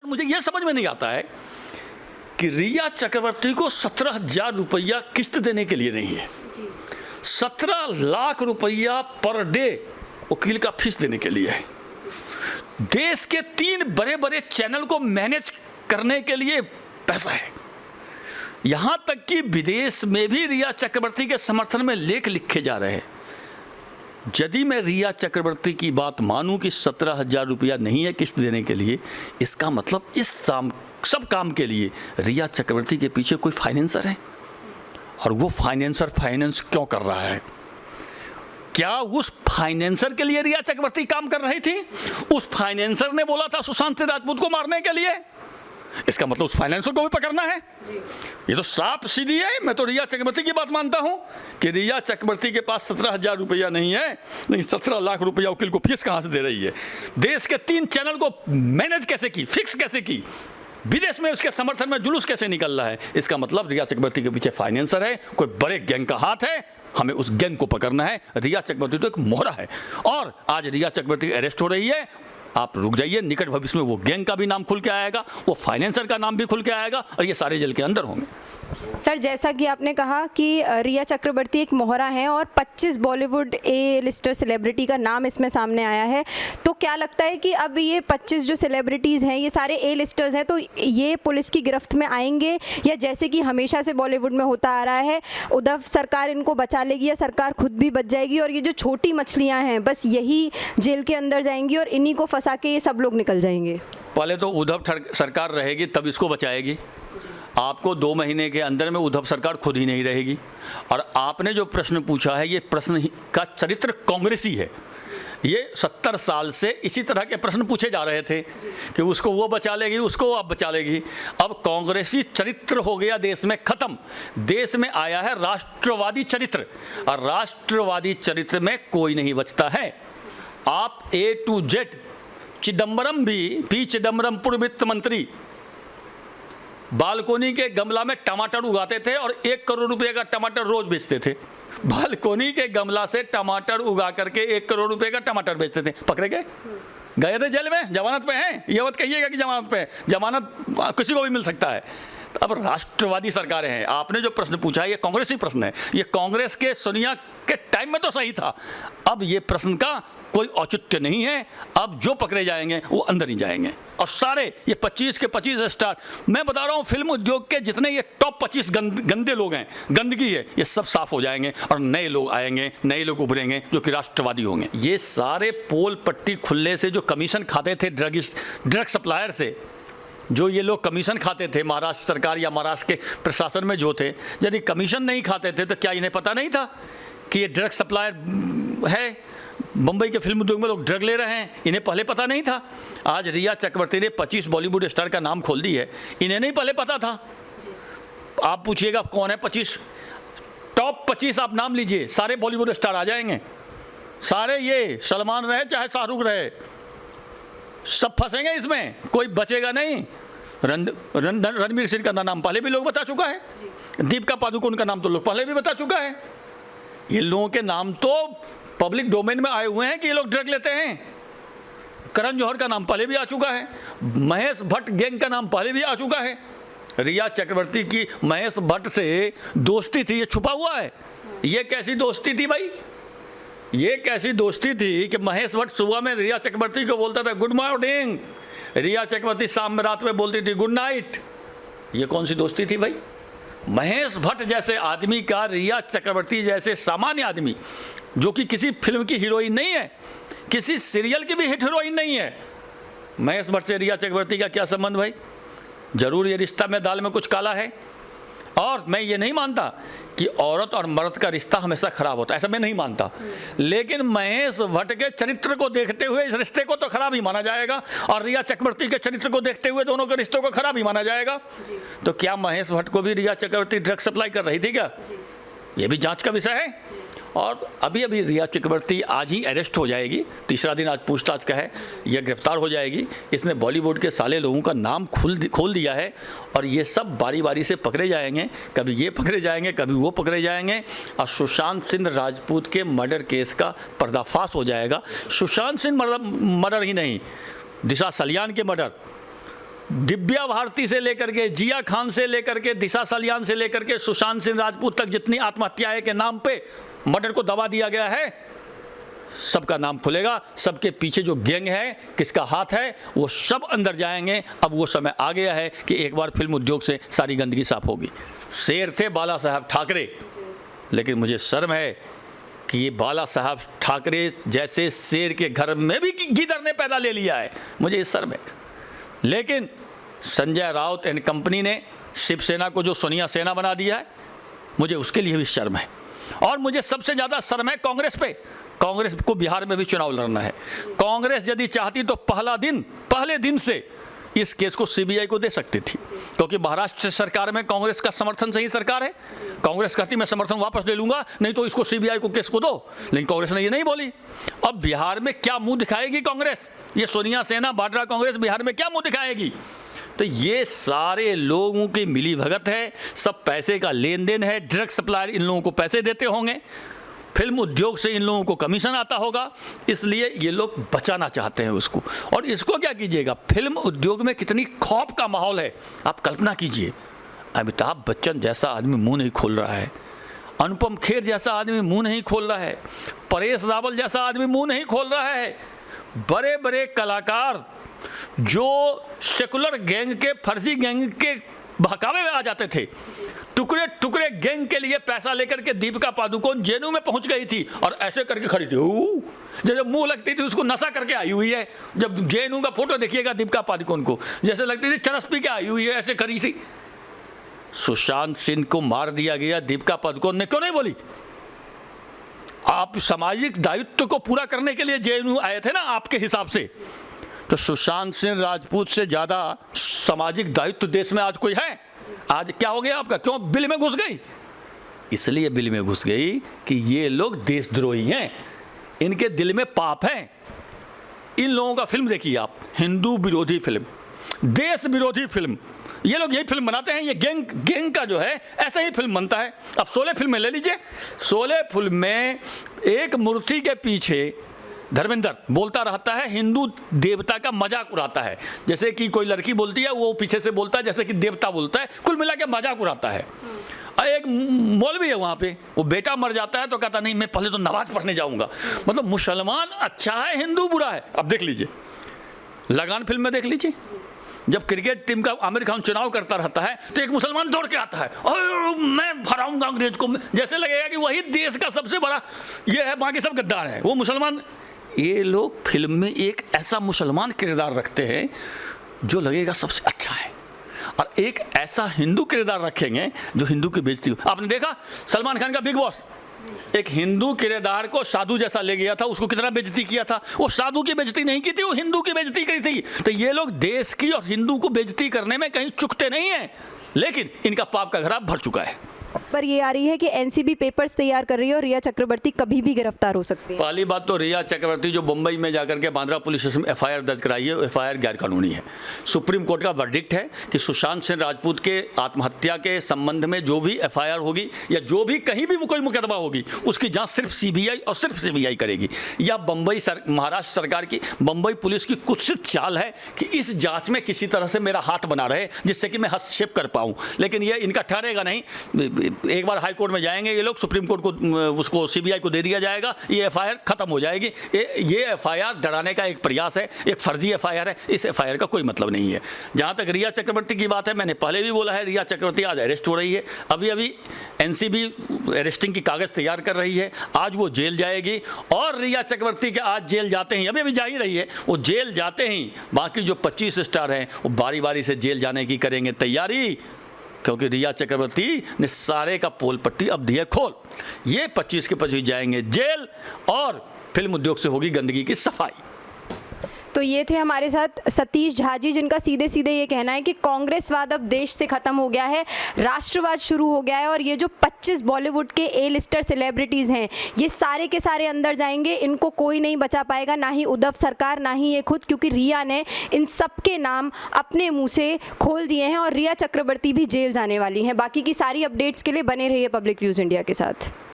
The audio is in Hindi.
मुझे यह समझ में नहीं आता है कि रिया चक्रवर्ती को 17,000 रुपया किस्त देने के लिए नहीं है, 17 लाख रुपया पर डे वकील का फीस देने के लिए है। देश के 3 बड़े बड़े चैनल को मैनेज करने के लिए पैसा है। यहां तक कि विदेश में भी रिया चक्रवर्ती के समर्थन में लेख लिखे जा रहे हैं। यदि मैं रिया चक्रवर्ती की बात मानूं कि 17,000 रुपया नहीं है किस्त देने के लिए, इसका मतलब इस सब काम के लिए रिया चक्रवर्ती के पीछे कोई फाइनेंसर है। और वो फाइनेंसर फाइनेंस क्यों कर रहा है? क्या उस फाइनेंसर के लिए रिया चक्रवर्ती काम कर रही थी? उस फाइनेंसर ने बोला था सुशांत सिंह राजपूत को मारने के लिए, इसका मतलब उस फाइनेंसर को भी पकड़ना है जी। ये तो साफ सीधी है। मैं तो रिया चक्रवर्ती की बात मानता हूं कि रिया चक्रवर्ती के पास 17,000 रुपया नहीं है, नहीं 17 लाख रुपया वकील को फीस कहां से दे रही है? देश के 3 चैनल को मैनेज कैसे की, फिक्स कैसे की, विदेश में उसके समर्थन में जुलूस कैसे निकल रहा है? इसका मतलब रिया चक्रवर्ती के पीछे फाइनेंसर है, कोई बड़े गैंग का हाथ है। हमें उस गैंग को पकड़ना है। रिया चक्रवर्ती तो एक मोहरा है और आज रिया चक्रवर्ती अरेस्ट हो रही है। आप रुक जाइए, निकट भविष्य में वो गैंग का भी नाम खुल के आएगा, वो फाइनेंसर का नाम भी खुल के आएगा और ये सारे जेल के अंदर होंगे। सर, जैसा कि आपने कहा कि रिया चक्रवर्ती एक मोहरा हैं और 25 बॉलीवुड ए लिस्टर सेलिब्रिटी का नाम इसमें सामने आया है, तो क्या लगता है कि अब ये 25 जो सेलिब्रिटीज़ हैं ये सारे ए लिस्टर्स हैं, तो ये पुलिस की गिरफ्त में आएंगे या जैसे कि हमेशा से बॉलीवुड में होता आ रहा है उद्धव सरकार इनको बचा लेगी या सरकार खुद भी बच जाएगी और ये जो छोटी मछलियाँ हैं बस यही जेल के अंदर जाएंगी और इन्हीं को फंसा के ये सब लोग निकल जाएंगे? पहले तो उद्धव सरकार रहेगी तब इसको बचाएगी। आपको 2 महीने के अंदर में उद्धव सरकार खुद ही नहीं रहेगी। और आपने जो प्रश्न पूछा है ये प्रश्न का चरित्र कांग्रेसी है। ये 70 साल से इसी तरह के प्रश्न पूछे जा रहे थे कि उसको वो बचा लेगी, उसको अब बचा लेगी। अब कांग्रेसी चरित्र हो गया देश में खत्म। देश में आया है राष्ट्रवादी चरित्र और राष्ट्रवादी चरित्र में कोई नहीं बचता है। आप A to Z, चिदम्बरम भी पी चिदम्बरम पूर्व वित्त मंत्री बालकोनी के गमला में टमाटर उगाते थे और 1 करोड़ रुपए का टमाटर रोज बेचते थे। बालकोनी के गमला से टमाटर उगा करके 1 करोड़ रुपए का टमाटर बेचते थे। पकड़े गए थे जेल में, जमानत पे हैं। ये मत कहिएगा कि जमानत पे है, जमानत किसी को भी मिल सकता है। तो अब राष्ट्रवादी सरकारें हैं। आपने जो प्रश्न पूछा है ये कांग्रेसी प्रश्न है। ये कांग्रेस के सोनिया के टाइम में तो सही था, अब ये प्रश्न का कोई औचित्य नहीं है। अब जो पकड़े जाएंगे वो अंदर ही जाएंगे और सारे ये 25 के 25 स्टार, मैं बता रहा हूँ फिल्म उद्योग के जितने ये टॉप 25 गंदे लोग हैं, गंदगी है, ये सब साफ हो जाएंगे और नए लोग आएंगे, नए लोग उभरेंगे जो कि राष्ट्रवादी होंगे। ये सारे पोल पट्टी खुले से जो कमीशन खाते थे ड्रग सप्लायर से, जो ये लोग कमीशन खाते थे महाराष्ट्र सरकार या महाराष्ट्र के प्रशासन में जो थे, यदि कमीशन नहीं खाते थे तो क्या इन्हें पता नहीं था कि ये ड्रग सप्लायर है? मुंबई के फिल्म उद्योग में लोग ड्रग ले रहे हैं, इन्हें पहले पता नहीं था। आज रिया चक्रवर्ती ने 25 बॉलीवुड स्टार का नाम खोल दी है, इन्हें नहीं पहले पता था। आप पूछिएगा कौन है 25 टॉप 25, आप नाम लीजिए, सारे बॉलीवुड स्टार आ जाएंगे। सारे ये सलमान रहे चाहे शाहरुख रहे, सब फंसेंगे इसमें, कोई बचेगा नहीं। रणवीर सिंह का नाम पहले भी लोग बता चुका है, दीपिका पादुकोण का नाम तो लोग पहले भी बता चुका है। ये लोगों के नाम तो पब्लिक डोमेन में आए हुए हैं कि ये लोग ड्रग लेते हैं। करण जौहर का नाम पहले भी आ चुका है, महेश भट्ट गैंग का नाम पहले भी आ चुका है। रिया चक्रवर्ती की महेश भट्ट से दोस्ती थी, ये छुपा हुआ है। ये कैसी दोस्ती थी भाई? ये कैसी दोस्ती थी कि महेश भट्ट सुबह में रिया चक्रवर्ती को बोलता था गुड मॉर्निंग, रिया चक्रवर्ती शाम में रात में बोलती थी गुड नाइट। ये कौन सी दोस्ती थी भाई? महेश भट्ट जैसे आदमी का रिया चक्रवर्ती जैसे सामान्य आदमी जो कि किसी फिल्म की हीरोइन नहीं है, किसी सीरियल की भी हिट हीरोइन नहीं है, महेश भट्ट से रिया चक्रवर्ती का क्या संबंध भाई? जरूर ये रिश्ता में दाल में कुछ काला है। और मैं ये नहीं मानता कि औरत और मर्द का रिश्ता हमेशा खराब होता है, ऐसा मैं नहीं मानता। लेकिन महेश भट्ट के चरित्र को देखते हुए इस रिश्ते को तो खराब ही माना जाएगा और रिया चक्रवर्ती के चरित्र को देखते हुए दोनों के रिश्तों को खराब ही माना जाएगा। तो क्या महेश भट्ट को भी रिया चक्रवर्ती ड्रग सप्लाई कर रही थी क्या? ये भी जांच का विषय है। और अभी अभी रिया चक्रवर्ती आज ही अरेस्ट हो जाएगी, तीसरा दिन आज पूछताछ का है, यह गिरफ्तार हो जाएगी। इसने बॉलीवुड के साले लोगों का नाम खोल दिया है और ये सब बारी बारी से पकड़े जाएंगे, कभी ये पकड़े जाएंगे कभी वो पकड़े जाएंगे और सुशांत सिंह राजपूत के मर्डर केस का पर्दाफाश हो जाएगा। सुशांत सिंह मर्डर ही नहीं, दिशा सलियान के मर्डर, दिव्या भारती से लेकर के, जिया खान से लेकर के, दिशा सलियान से लेकर के सुशांत सिंह राजपूत तक जितनी आत्महत्याएं के नाम पे मर्डर को दबा दिया गया है, सबका नाम खुलेगा। सबके पीछे जो गैंग है, किसका हाथ है, वो सब अंदर जाएंगे। अब वो समय आ गया है कि एक बार फिल्म उद्योग से सारी गंदगी साफ होगी। शेर थे बाला साहब ठाकरे, लेकिन मुझे शर्म है कि ये बाला साहब ठाकरे जैसे शेर के घर में भी गीदड़ ने पैदा ले लिया है, मुझे ये शर्म है। लेकिन संजय राउत एंड कंपनी ने शिवसेना को जो सोनिया सेना बना दिया है, मुझे उसके लिए भी शर्म है। और मुझे सबसे ज़्यादा शर्म है कांग्रेस पे। कांग्रेस को बिहार में भी चुनाव लड़ना है। कांग्रेस यदि चाहती तो पहले दिन से इस केस को सीबीआई को दे सकती थी, क्योंकि महाराष्ट्र सरकार में कांग्रेस का समर्थन से ही सरकार है। कांग्रेस कहती मैं समर्थन वापस ले लूंगा, नहीं तो इसको सीबीआई को केस को दो, लेकिन कांग्रेस ने ये नहीं बोली। अब बिहार में क्या मुंह दिखाएगी कांग्रेस? ये सोनिया सेना वाड्रा कांग्रेस बिहार में क्या मुंह दिखाएगी? तो ये सारे लोगों की मिली भगत है, सब पैसे का लेन देन है। ड्रग सप्लायर इन लोगों को पैसे देते होंगे, फिल्म उद्योग से इन लोगों को कमीशन आता होगा, इसलिए ये लोग बचाना चाहते हैं उसको। और इसको क्या कीजिएगा, फिल्म उद्योग में कितनी खौफ का माहौल है, आप कल्पना कीजिए। अमिताभ बच्चन जैसा आदमी मुंह नहीं खोल रहा है, अनुपम खेर जैसा आदमी मुंह नहीं खोल रहा है, परेश रावल जैसा आदमी मुंह नहीं खोल रहा है। बड़े बड़े कलाकार जो सेकुलर गैंग के, फर्जी गैंग के बहकावे में आ जाते थे, टुकड़े टुकड़े गैंग के लिए पैसा लेकर के दीपिका पादुकोण जेएनयू में पहुंच गई थी और ऐसे करके खड़ी थी, जब मुंह लगती थी उसको नशा करके आई हुई है। जब जेएनयू का फोटो देखिएगा दीपिका पादुकोण को, जैसे लगती थी चरस पी के आई हुई है, ऐसे करी सी। सुशांत सिंह को मार दिया गया, दीपिका पादुकोण ने क्यों नहीं बोली? आप सामाजिक दायित्व को पूरा करने के लिए जेएनयू आए थे ना आपके हिसाब से, तो सुशांत सिंह राजपूत से ज़्यादा सामाजिक दायित्व देश में आज कोई है? आज क्या हो गया आपका, क्यों बिल में घुस गई? इसलिए बिल में घुस गई कि ये लोग देशद्रोही हैं, इनके दिल में पाप है। इन लोगों का फिल्म देखिए आप, हिंदू विरोधी फिल्म, देश विरोधी फिल्म, ये लोग यही फिल्म बनाते हैं। ये गैंग का जो है ऐसा ही फिल्म बनता है। अब शोले फिल्म में ले लीजिए, शोले फिल्म में एक मूर्ति के पीछे धर्मेंद्र बोलता रहता है, हिंदू देवता का मजाक उड़ाता है। जैसे कि कोई लड़की बोलती है, वो पीछे से बोलता है जैसे कि देवता बोलता है, कुल मिला के मजाक उड़ाता है। और एक मौलवी है वहाँ पे, वो बेटा मर जाता है तो कहता नहीं मैं पहले तो नमाज पढ़ने जाऊँगा। मतलब मुसलमान अच्छा है, हिंदू बुरा है। अब देख लीजिए, लगान फिल्म में देख लीजिए, जब क्रिकेट टीम का आमिर खान चुनाव करता रहता है तो एक मुसलमान दौड़ के आता है और मैं हराऊंगा अंग्रेज को, जैसे लगेगा कि वही देश का सबसे बड़ा ये है, बाकी सब गद्दार है, वो मुसलमान। ये लोग फिल्म में एक ऐसा मुसलमान किरदार रखते हैं जो लगेगा सबसे अच्छा है, और एक ऐसा हिंदू किरदार रखेंगे जो हिंदू की बेइज्जती हो। आपने देखा सलमान खान का बिग बॉस, एक हिंदू किरदार को साधु जैसा ले गया था, उसको कितना बेइज्जती किया था। वो साधु की बेइज्जती नहीं की थी, वो हिंदू की बेइज्जती की थी। तो ये लोग देश की और हिंदू को बेइज्जती करने में कहीं चुकते नहीं हैं, लेकिन इनका पाप का घड़ा भर चुका है। पर ये आ रही है कि एनसीबी पेपर्स तैयार कर रही है और रिया चक्रवर्ती कभी भी गिरफ्तार हो सकती है। पहली बात तो रिया चक्रवर्ती जो मुंबई में जाकर के बांद्रा पुलिस स्टेशन में एफआईआर दर्ज कराई है, एफआईआर गैरकानूनी है। सुप्रीम कोर्ट का वर्डिक्ट है कि सुशांत सिंह राजपूत के आत्महत्या के संबंध में जो भी एफआईआर होगी या जो भी कहीं भी कोई मुकदमा होगी, उसकी जांच सिर्फ सीबीआई और सिर्फ सीबीआई करेगी। या महाराष्ट्र सरकार की, मुंबई पुलिस की कुत्सित चाल है कि इस जाँच में किसी तरह से मेरा हाथ बना रहे जिससे कि मैं हस्तक्षेप कर पाऊँ, लेकिन ये इनका ठहरेगा नहीं। एक बार हाई कोर्ट में जाएंगे ये लोग, सुप्रीम कोर्ट को उसको सीबीआई को दे दिया जाएगा, ये एफआईआर खत्म हो जाएगी। ये एफआईआर डराने का एक प्रयास है, एक फर्जी एफआईआर है, इस एफआईआर का कोई मतलब नहीं है। जहां तक रिया चक्रवर्ती की बात है, मैंने पहले भी बोला है, रिया चक्रवर्ती आज अरेस्ट हो रही है। अभी एनसीबी अरेस्टिंग की कागज़ तैयार कर रही है, आज वो जेल जाएगी। और रिया चक्रवर्ती के आज जेल जाते ही, अभी जा ही रही है, वो जेल जाते ही बाकी जो 25 स्टार हैं वो बारी बारी से जेल जाने की करेंगे तैयारी, क्योंकि रिया चक्रवर्ती ने सारे का पोल पट्टी अब दिया खोल। ये 25 के 25 जाएंगे जेल और फिल्म उद्योग से होगी गंदगी की सफाई। तो ये थे हमारे साथ सतीश झा जी, जिनका सीधे सीधे ये कहना है कि कांग्रेसवाद अब देश से ख़त्म हो गया है, राष्ट्रवाद शुरू हो गया है और ये जो 25 बॉलीवुड के ए लिस्टर सेलिब्रिटीज़ हैं ये सारे के सारे अंदर जाएंगे, इनको कोई नहीं बचा पाएगा, ना ही उद्धव सरकार ना ही ये खुद, क्योंकि रिया ने इन सब के नाम अपने मुँह से खोल दिए हैं और रिया चक्रवर्ती भी जेल जाने वाली हैं। बाकी की सारी अपडेट्स के लिए बने रहिए पब्लिक व्यूज़ इंडिया के साथ।